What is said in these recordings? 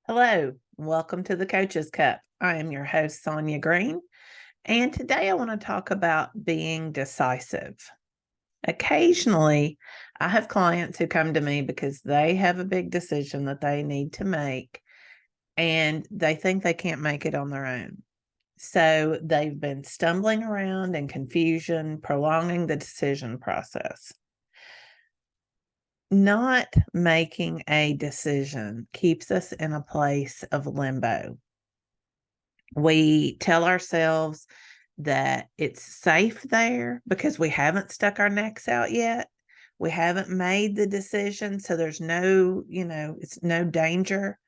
Hello, welcome to the Coach's Cup. I am your host, Sonya Green, and today I want to talk about being decisive. Occasionally, I have clients who come to me because they have a big decision that they need to make, and they think they can't make it on their own. So they've been stumbling around in confusion, prolonging the decision process. Not making a decision keeps us in a place of limbo. We tell ourselves that it's safe there because we haven't stuck our necks out yet. We haven't made the decision, so there's no, it's no danger.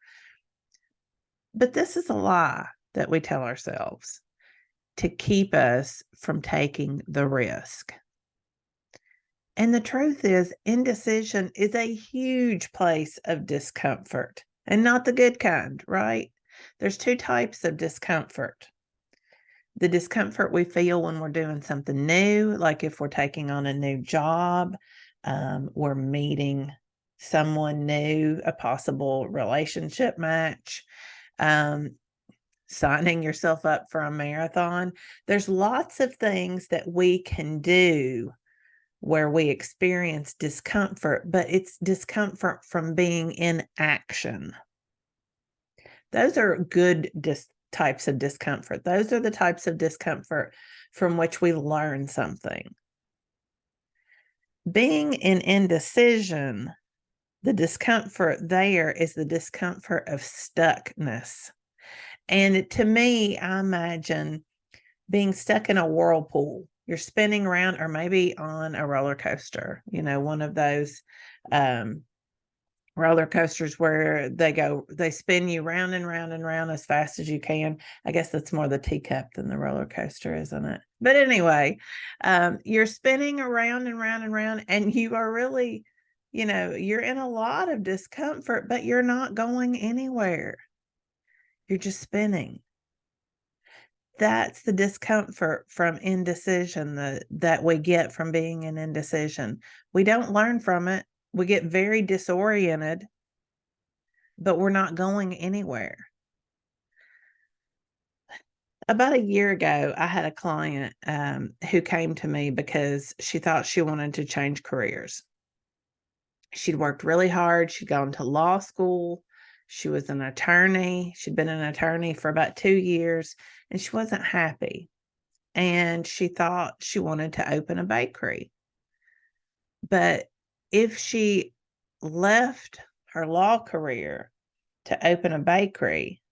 But this is a lie that we tell ourselves to keep us from taking the risk. And the truth is, indecision is a huge place of discomfort and not the good kind, right? There's two types of discomfort. The discomfort we feel when we're doing something new, like if we're taking on a new job, we're meeting someone new, a possible relationship match, um, signing yourself up for a marathon. There's lots of things that we can do where we experience discomfort, but it's discomfort from being in action. Those are good types of discomfort. Those are the types of discomfort from which we learn something. Being in indecision, the discomfort there is the discomfort of stuckness. And to me, I imagine being stuck in a whirlpool. You're spinning around, or maybe on a roller coaster, one of those roller coasters where they spin you round and round and round as fast as you can. I guess that's more the teacup than the roller coaster, isn't it? But anyway, you're spinning around and round and round, and you are really, you're in a lot of discomfort, but you're not going anywhere. You're just spinning. That's the discomfort from indecision that we get from being in indecision. We don't learn from it. We get very disoriented, but we're not going anywhere. About a year ago, I had a client who came to me because she thought she wanted to change careers. She'd worked really hard. She'd gone to law school. She was an attorney. She'd been an attorney for about 2 years, and she wasn't happy. And she thought she wanted to open a bakery. But if she left her law career to open a bakery,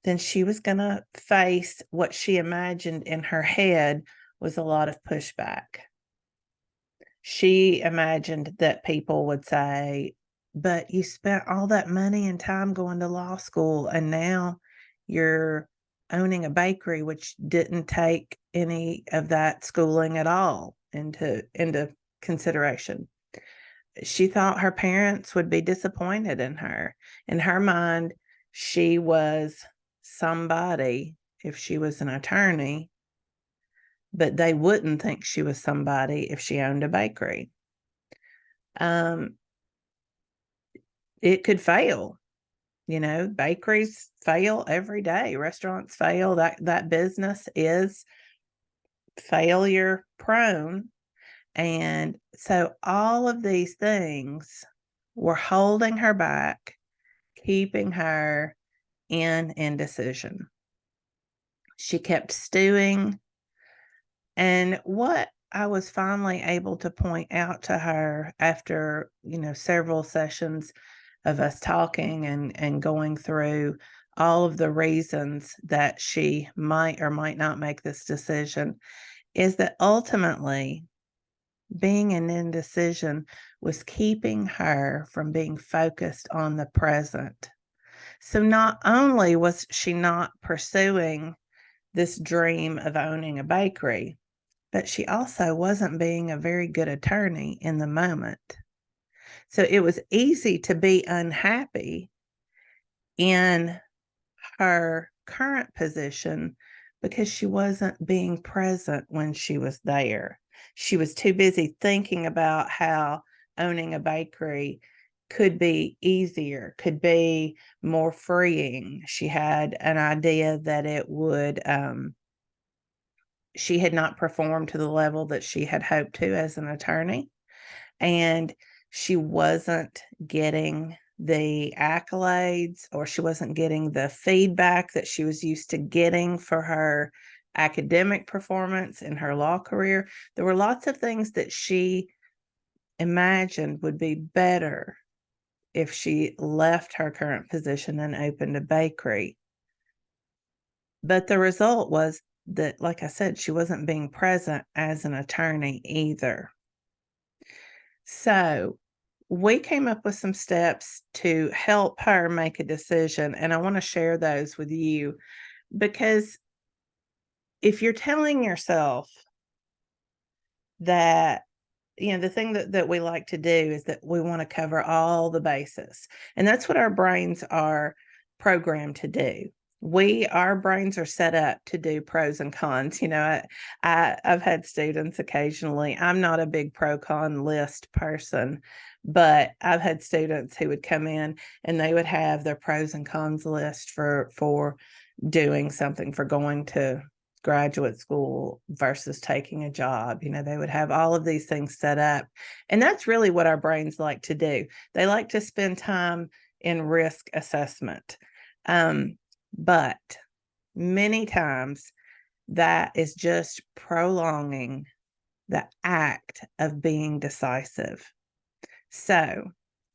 then she was going to face what she imagined in her head was a lot of pushback. She imagined that people would say, but you spent all that money and time going to law school, and now you're owning a bakery, which didn't take any of that schooling at all into consideration. She thought her parents would be disappointed in her. In her mind, she was somebody if she was an attorney, but they wouldn't think she was somebody if she owned a bakery. It could fail. Bakeries fail every day. Restaurants fail. That business is failure prone. And so all of these things were holding her back, keeping her in indecision. She kept stewing. And what I was finally able to point out to her after, several sessions of us talking and going through all of the reasons that she might or might not make this decision is that ultimately being in indecision was keeping her from being focused on the present. So not only was she not pursuing this dream of owning a bakery, but she also wasn't being a very good attorney in the moment. So it was easy to be unhappy in her current position because she wasn't being present when she was there. She was too busy thinking about how owning a bakery could be easier, could be more freeing. She had an idea that it would, she had not performed to the level that she had hoped to as an attorney. And she wasn't getting the accolades, or she wasn't getting the feedback that she was used to getting for her academic performance in her law career. There were lots of things that she imagined would be better if she left her current position and opened a bakery. But the result was that, like I said, she wasn't being present as an attorney either. So we came up with some steps to help her make a decision, and I want to share those with you, because if you're telling yourself that, the thing that we like to do is that we want to cover all the bases, and that's what our brains are programmed to do. Our brains are set up to do pros and cons. I've had students occasionally. I'm not a big pro con list person, but I've had students who would come in and they would have their pros and cons list for doing something, for going to graduate school versus taking a job. They would have all of these things set up. And that's really what our brains like to do. They like to spend time in risk assessment. But many times that is just prolonging the act of being decisive. So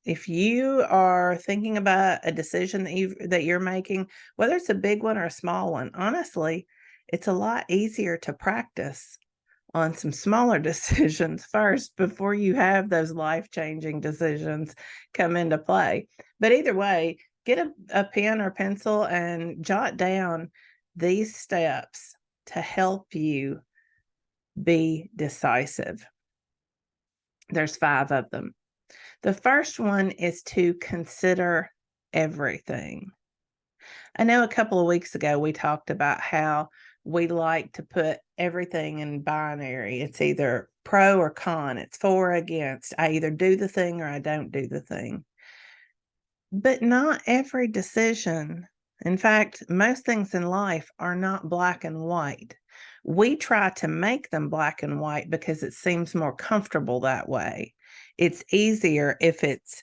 if you are thinking about a decision that you're making, whether it's a big one or a small one, honestly, it's a lot easier to practice on some smaller decisions first before you have those life-changing decisions come into play. But either way, get a pen or pencil and jot down these steps to help you be decisive. There's 5 of them. The first one is to consider everything. I know a couple of weeks ago we talked about how we like to put everything in binary. It's either pro or con, it's for or against. I either do the thing or I don't do the thing. But not every decision, in fact, most things in life are not black and white. We try to make them black and white because it seems more comfortable that way. It's easier if it's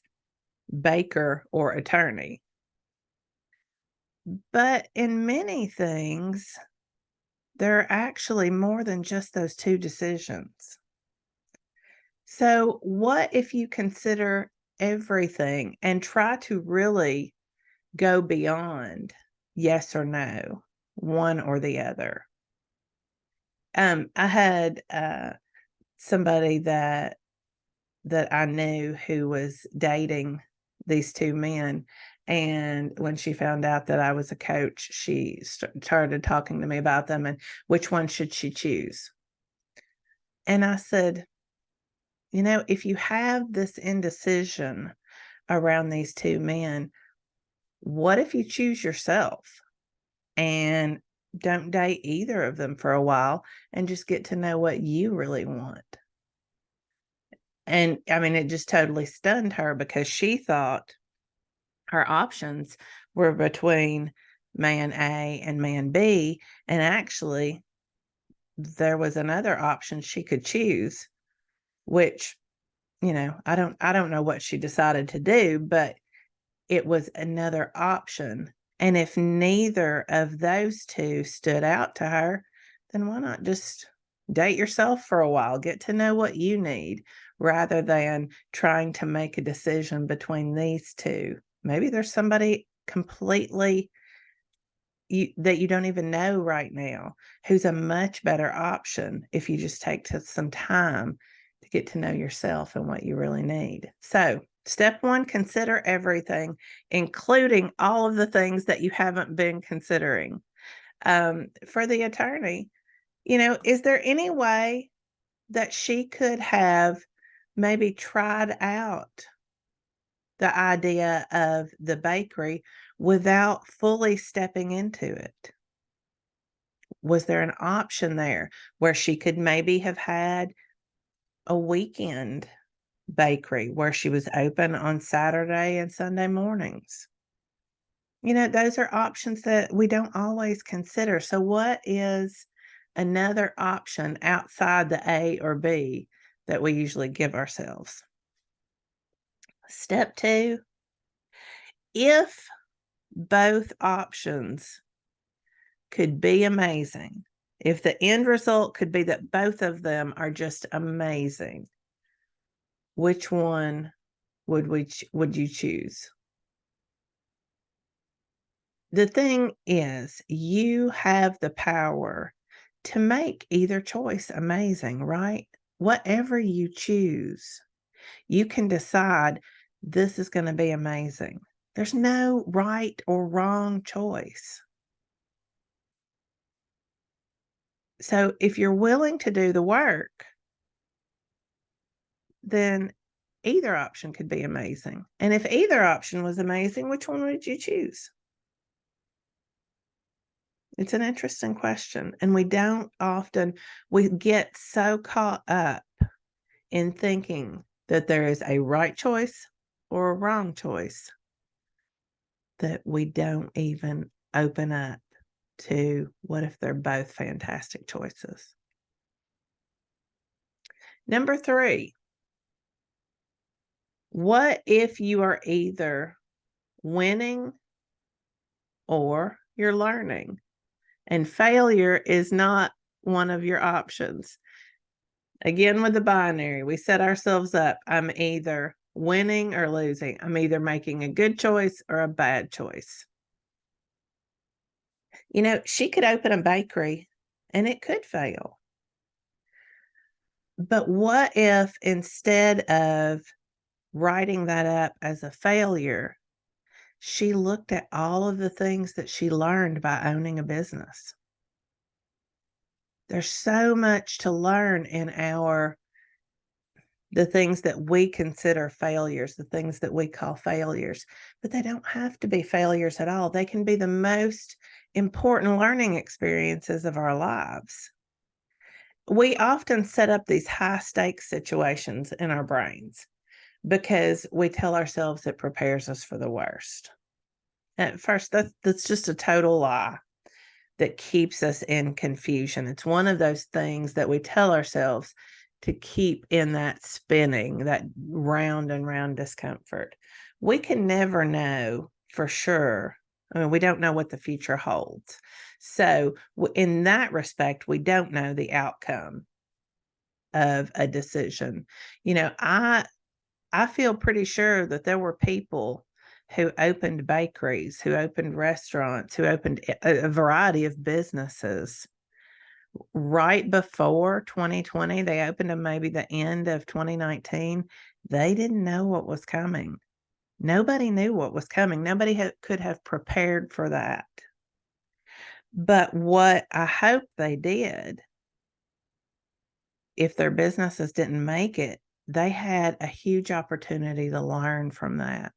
baker or attorney. But in many things, there are actually more than just those 2 decisions. So, what if you consider everything and try to really go beyond yes or no, one or the other? I had somebody that I knew who was dating these 2 men, and when she found out that I was a coach, she started talking to me about them and which one should she choose. And I said, if you have this indecision around these 2 men, what if you choose yourself and don't date either of them for a while and just get to know what you really want? And I mean, it just totally stunned her because she thought her options were between man A and man B, and actually there was another option she could choose, which, I don't know what she decided to do, but it was another option. And if neither of those 2 stood out to her, then why not just date yourself for a while, get to know what you need, rather than trying to make a decision between these 2. Maybe there's somebody completely that you don't even know right now who's a much better option if you just take some time to get to know yourself and what you really need. So, step 1, consider everything, including all of the things that you haven't been considering. For the attorney, is there any way that she could have maybe tried out the idea of the bakery without fully stepping into it? Was there an option there where she could maybe have had a weekend bakery where she was open on Saturday and Sunday mornings. Those are options that we don't always consider. So, what is another option outside the A or B that we usually give ourselves? Step two, if both options could be amazing, if the end result could be that both of them are just amazing, which one would you choose? The thing is, you have the power to make either choice amazing, right? Whatever you choose, you can decide this is going to be amazing. There's no right or wrong choice. So if you're willing to do the work, then either option could be amazing. And if either option was amazing, which one would you choose? It's an interesting question. And we get so caught up in thinking that there is a right choice or a wrong choice that we don't even open up to what if they're both fantastic choices. Number 3, what if you are either winning or you're learning? And failure is not one of your options. Again, with the binary, we set ourselves up. I'm either winning or losing. I'm either making a good choice or a bad choice. She could open a bakery and it could fail. But what if instead of writing that up as a failure, she looked at all of the things that she learned by owning a business? There's so much to learn in the things that we consider failures, the things that we call failures, but they don't have to be failures at all. They can be the most important learning experiences of our lives. We often set up these high stakes situations in our brains because we tell ourselves it prepares us for the worst. At first, that's just a total lie that keeps us in confusion. It's one of those things that we tell ourselves to keep in that spinning, that round and round discomfort. We can never know for sure. I mean, we don't know what the future holds. So, in that respect, we don't know the outcome of a decision. I feel pretty sure that there were people who opened bakeries, who opened restaurants, who opened a variety of businesses right before 2020. They opened them maybe the end of 2019. They didn't know what was coming. Nobody knew what was coming. Nobody could have prepared for that. But what I hope they did, if their businesses didn't make it, they had a huge opportunity to learn from that.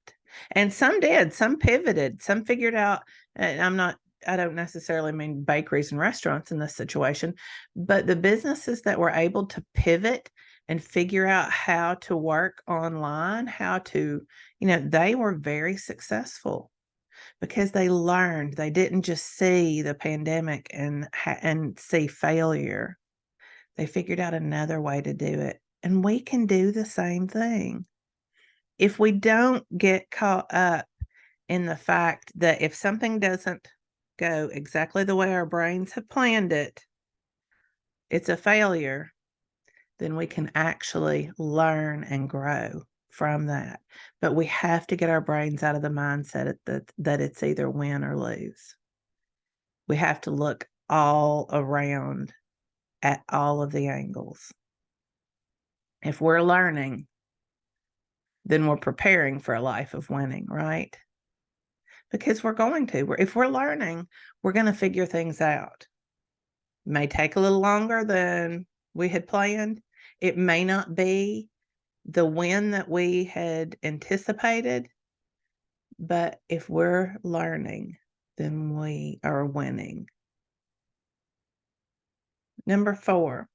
And some did, some pivoted, some figured out, and I don't necessarily mean bakeries and restaurants in this situation, but the businesses that were able to pivot and figure out how to work online, they were very successful because they learned. They didn't just see the pandemic and see failure. They figured out another way to do it. And we can do the same thing. If we don't get caught up in the fact that if something doesn't go exactly the way our brains have planned it, it's a failure, then we can actually learn and grow from that. But we have to get our brains out of the mindset that it's either win or lose. We have to look all around at all of the angles. If we're learning, then we're preparing for a life of winning, right? Because we're going to. If we're learning, we're going to figure things out. It may take a little longer than we had planned. It may not be the win that we had anticipated, but if we're learning, then we are winning. Number 4,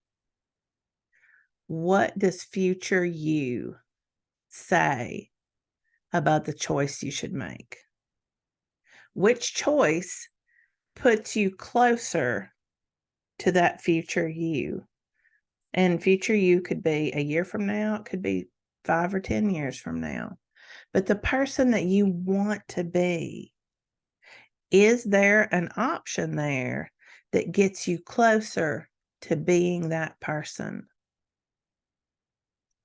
what does future you say about the choice you should make? Which choice puts you closer to that future you? And future you could be a year from now, it could be 5 or 10 years from now. But the person that you want to be, is there an option there that gets you closer to being that person?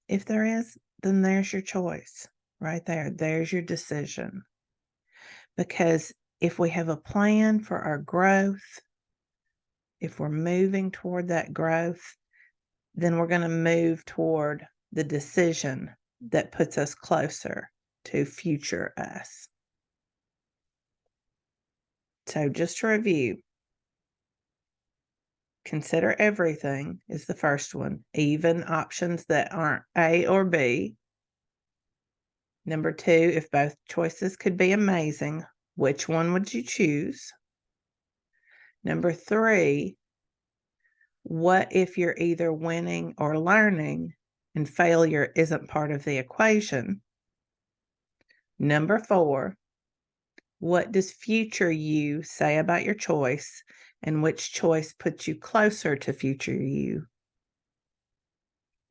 If there is, then there's your choice right there. There's your decision. Because if we have a plan for our growth, if we're moving toward that growth, then we're going to move toward the decision that puts us closer to future us. So just to review, consider everything is the first one, even options that aren't A or B. Number 2, if both choices could be amazing, which one would you choose? Number 3, what if you're either winning or learning and failure isn't part of the equation? Number 4, what does future you say about your choice, and which choice puts you closer to future you?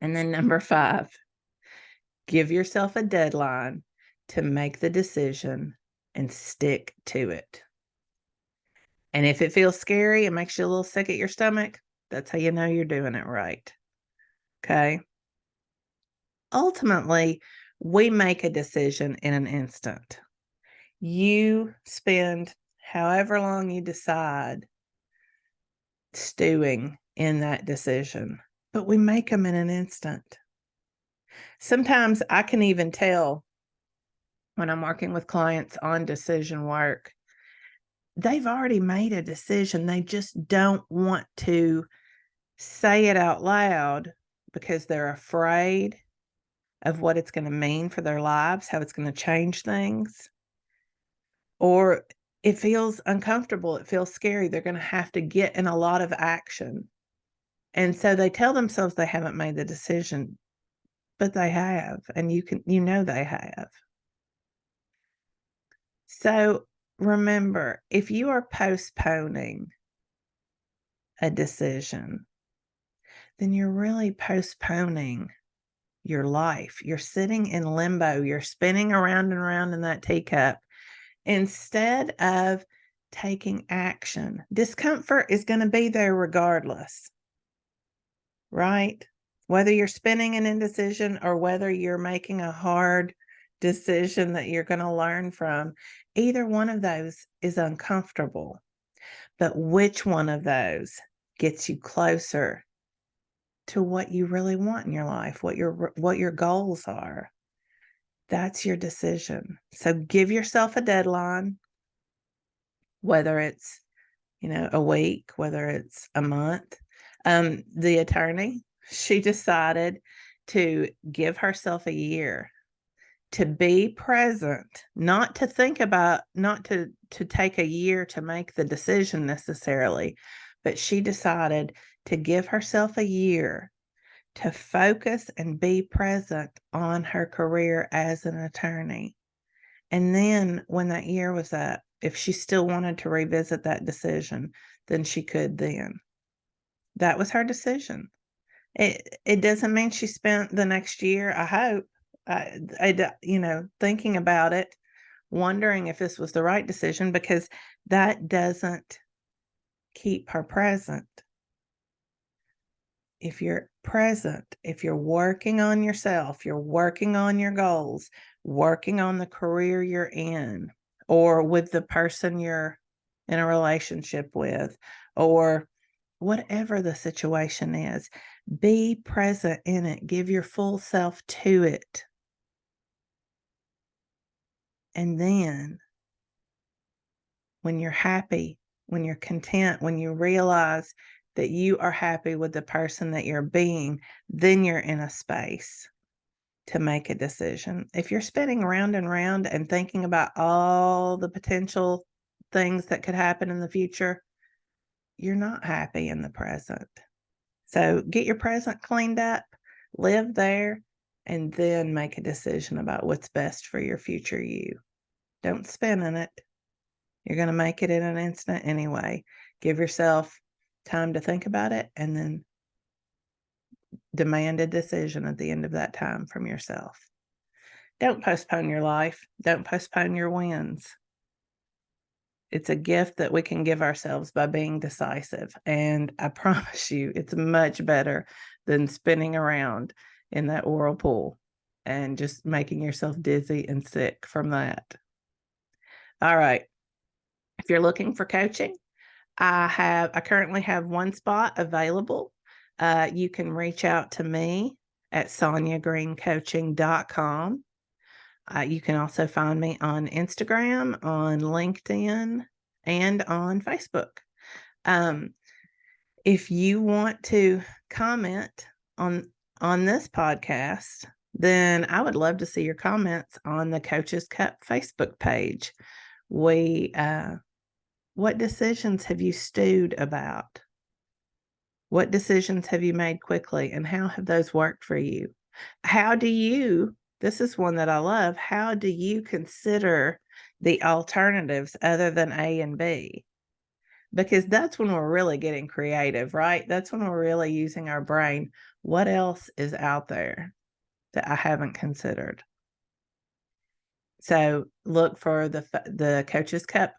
And then number 5, give yourself a deadline to make the decision and stick to it. And if it feels scary and makes you a little sick at your stomach, that's how you know you're doing it right. Okay? Ultimately, we make a decision in an instant. You spend however long you decide stewing in that decision, but we make them in an instant. Sometimes I can even tell when I'm working with clients on decision work, they've already made a decision. They just don't want to say it out loud because they're afraid of what it's going to mean for their lives, how it's going to change things, or it feels uncomfortable. It feels scary. They're going to have to get in a lot of action. And so they tell themselves they haven't made the decision, but they have, and you know they have. So remember, if you are postponing a decision, then you're really postponing your life. You're sitting in limbo. You're spinning around and around in that teacup instead of taking action. Discomfort is going to be there regardless, right? Whether you're spinning an indecision or whether you're making a hard decision that you're going to learn from, either one of those is uncomfortable. But which one of those gets you closer to what you really want in your life, what your goals are? That's your decision. So give yourself a deadline, whether it's, a week, whether it's a month. The attorney, she decided to give herself a year to be present, not to think about, not to take a year to make the decision necessarily, but she decided to give herself a year to focus and be present on her career as an attorney. And then when that year was up, if she still wanted to revisit that decision, then she could then. That was her decision. It doesn't mean she spent the next year, I hope, thinking about it, wondering if this was the right decision, because that doesn't keep her present. If you're present, if you're working on yourself, you're working on your goals, working on the career you're in, or with the person you're in a relationship with, or whatever the situation is, be present in it. Give your full self to it. And then when you're happy, when you're content, when you realize that you are happy with the person that you're being, then you're in a space to make a decision. If you're spinning round and round and thinking about all the potential things that could happen in the future, you're not happy in the present. So get your present cleaned up, live there, and then make a decision about what's best for your future you. Don't spin in it. You're going to make it in an instant anyway. Give yourself time to think about it and then demand a decision at the end of that time from yourself. Don't postpone your life. Don't postpone your wins. It's a gift that we can give ourselves by being decisive. And I promise you, it's much better than spinning around in that whirlpool and just making yourself dizzy and sick from that. All right. If you're looking for coaching, I currently have one spot available. You can reach out to me at sonyagreencoaching.com. You can also find me on Instagram, on LinkedIn, and on Facebook. If you want to comment on this podcast, then I would love to see your comments on the Coaches Cup Facebook page. What decisions have you stewed about? What decisions have you made quickly, and how have those worked for you? This is one that I love, how do you consider the alternatives other than A and B? Because that's when we're really getting creative, right? That's when we're really using our brain. What else is out there that I haven't considered? So look for the Coaches Cup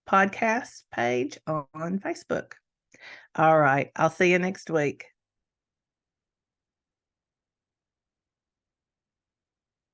podcast page on Facebook. All right. I'll see you next week.